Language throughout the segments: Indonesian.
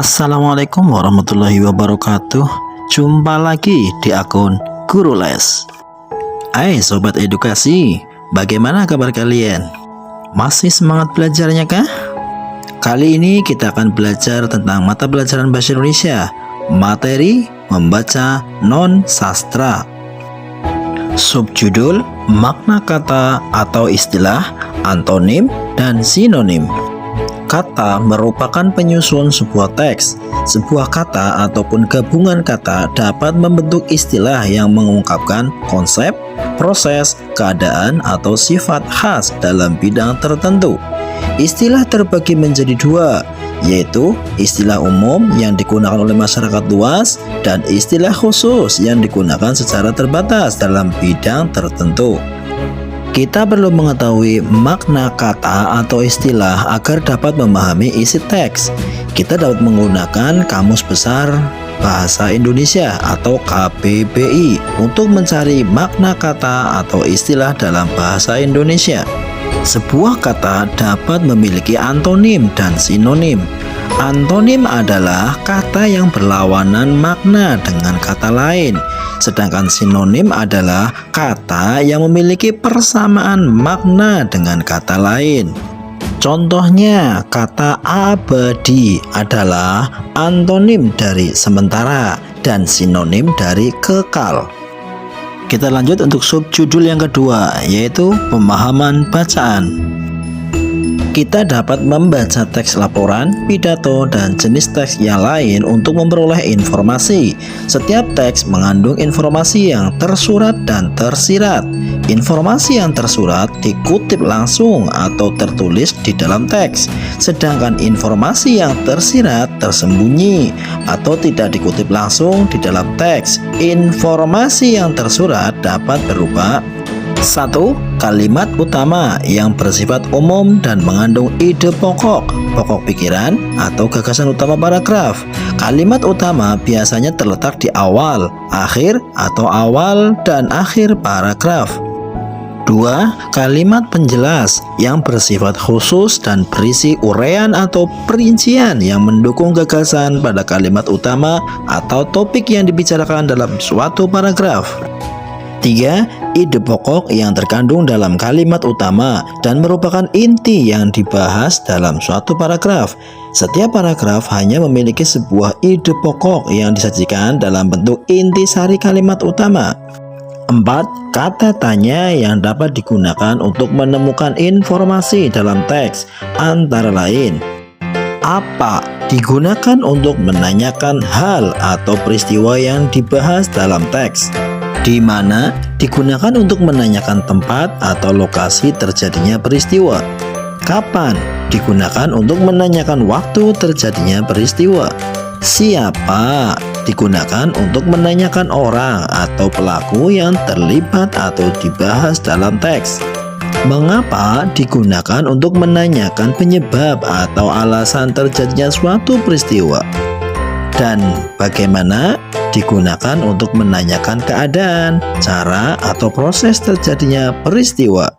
Assalamualaikum warahmatullahi wabarakatuh. Jumpa lagi di akun Guru Les. Hai sobat edukasi, bagaimana kabar kalian? Masih semangat belajarnya kah? Kali ini kita akan belajar tentang mata pelajaran Bahasa Indonesia, materi membaca non-sastra. Subjudul makna kata atau istilah, antonim dan sinonim. Kata merupakan penyusun sebuah teks. Sebuah kata ataupun gabungan kata dapat membentuk istilah yang mengungkapkan konsep, proses, keadaan, atau sifat khas dalam bidang tertentu. Istilah terbagi menjadi dua, yaitu istilah umum yang digunakan oleh masyarakat luas dan istilah khusus yang digunakan secara terbatas dalam bidang tertentu. Kita perlu mengetahui makna kata atau istilah agar dapat memahami isi teks. Kita dapat menggunakan Kamus Besar Bahasa Indonesia atau KBBI untuk mencari makna kata atau istilah dalam bahasa Indonesia. Sebuah kata dapat memiliki antonim dan sinonim. Antonim adalah kata yang berlawanan makna dengan kata lain, sedangkan sinonim adalah kata yang memiliki persamaan makna dengan kata lain. Contohnya, kata abadi adalah antonim dari sementara dan sinonim dari kekal. Kita lanjut untuk subjudul yang kedua, yaitu pemahaman bacaan. Kita dapat membaca teks laporan, pidato, dan jenis teks yang lain untuk memperoleh informasi. Setiap teks mengandung informasi yang tersurat dan tersirat. Informasi yang tersurat dikutip langsung atau tertulis di dalam teks, sedangkan informasi yang tersirat tersembunyi atau tidak dikutip langsung di dalam teks. Informasi yang tersurat dapat berupa: 1. Kalimat utama yang bersifat umum dan mengandung ide pokok pikiran atau gagasan utama paragraf. Kalimat utama biasanya terletak di awal, akhir, atau awal dan akhir paragraf. 2. Kalimat penjelas yang bersifat khusus dan berisi uraian atau perincian yang mendukung gagasan pada kalimat utama atau topik yang dibicarakan dalam suatu paragraf. 3. Ide pokok yang terkandung dalam kalimat utama dan merupakan inti yang dibahas dalam suatu paragraf. Setiap paragraf hanya memiliki sebuah ide pokok yang disajikan dalam bentuk inti sari kalimat utama. 4. Kata tanya yang dapat digunakan untuk menemukan informasi dalam teks, antara lain: apa digunakan untuk menanyakan hal atau peristiwa yang dibahas dalam teks. Di mana digunakan untuk menanyakan tempat atau lokasi terjadinya peristiwa. Kapan digunakan untuk menanyakan waktu terjadinya peristiwa. Siapa digunakan untuk menanyakan orang atau pelaku yang terlibat atau dibahas dalam teks. Mengapa digunakan untuk menanyakan penyebab atau alasan terjadinya suatu peristiwa. Dan bagaimana digunakan untuk menanyakan keadaan, cara, atau proses terjadinya peristiwa.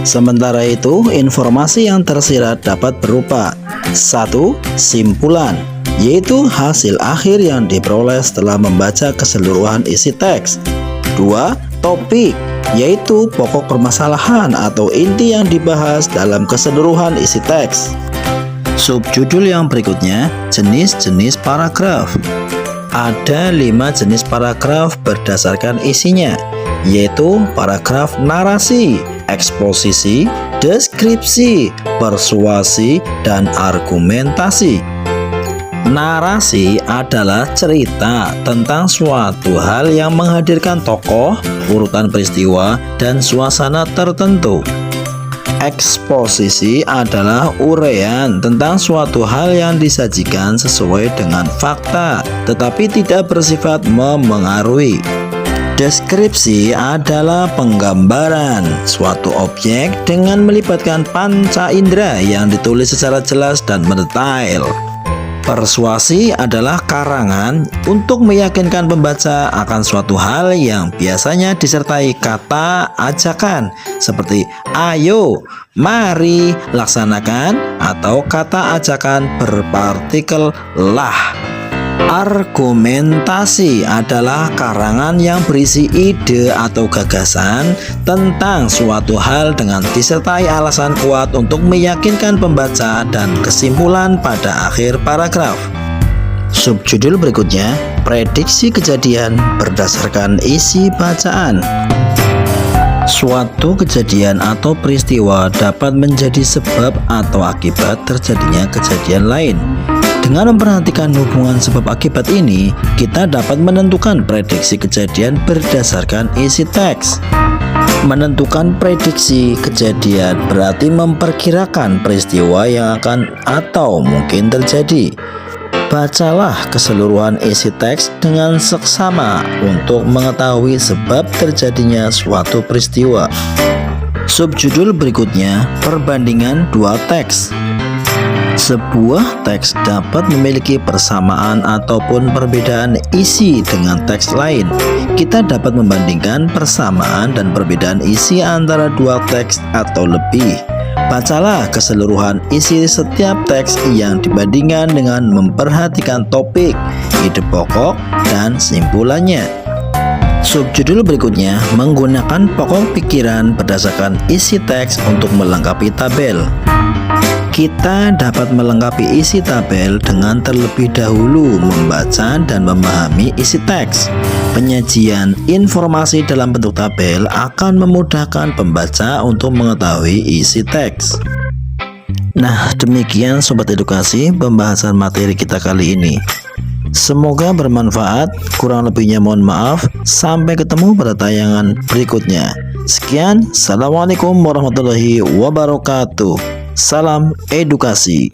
Sementara itu, informasi yang tersirat dapat berupa: 1. Simpulan, yaitu hasil akhir yang diperoleh setelah membaca keseluruhan isi teks. 2. Topik, yaitu pokok permasalahan atau inti yang dibahas dalam keseluruhan isi teks. Subjudul yang berikutnya, jenis-jenis paragraf. Ada 5 jenis paragraf berdasarkan isinya, yaitu paragraf narasi, eksposisi, deskripsi, persuasi, dan argumentasi. Narasi adalah cerita tentang suatu hal yang menghadirkan tokoh, urutan peristiwa, dan suasana tertentu. Eksposisi adalah uraian tentang suatu hal yang disajikan sesuai dengan fakta, tetapi tidak bersifat memengaruhi. Deskripsi adalah penggambaran suatu objek dengan melibatkan panca indera yang ditulis secara jelas dan mendetail. Persuasi adalah karangan untuk meyakinkan pembaca akan suatu hal yang biasanya disertai kata ajakan seperti ayo, mari, laksanakan, atau kata ajakan berpartikel lah. Argumentasi adalah karangan yang berisi ide atau gagasan tentang suatu hal dengan disertai alasan kuat untuk meyakinkan pembaca dan kesimpulan pada akhir paragraf. Subjudul berikutnya, prediksi kejadian berdasarkan isi bacaan. Suatu kejadian atau peristiwa dapat menjadi sebab atau akibat terjadinya kejadian lain. Dengan memperhatikan hubungan sebab akibat ini, kita dapat menentukan prediksi kejadian berdasarkan isi teks. Menentukan prediksi kejadian berarti memperkirakan peristiwa yang akan atau mungkin terjadi. Bacalah keseluruhan isi teks dengan seksama untuk mengetahui sebab terjadinya suatu peristiwa. Subjudul berikutnya, perbandingan dua teks. Sebuah teks dapat memiliki persamaan ataupun perbedaan isi dengan teks lain. Kita dapat membandingkan persamaan dan perbedaan isi antara dua teks atau lebih. Bacalah keseluruhan isi setiap teks yang dibandingkan dengan memperhatikan topik, ide pokok, dan simpulannya. Subjudul berikutnya menggunakan pokok pikiran berdasarkan isi teks untuk melengkapi tabel. Kita dapat melengkapi isi tabel dengan terlebih dahulu membaca dan memahami isi teks. Penyajian informasi dalam bentuk tabel akan memudahkan pembaca untuk mengetahui isi teks. Nah, demikian Sobat Edukasi pembahasan materi kita kali ini. Semoga bermanfaat, kurang lebihnya mohon maaf. Sampai ketemu pada tayangan berikutnya. Sekian, Assalamualaikum warahmatullahi wabarakatuh. Salam edukasi.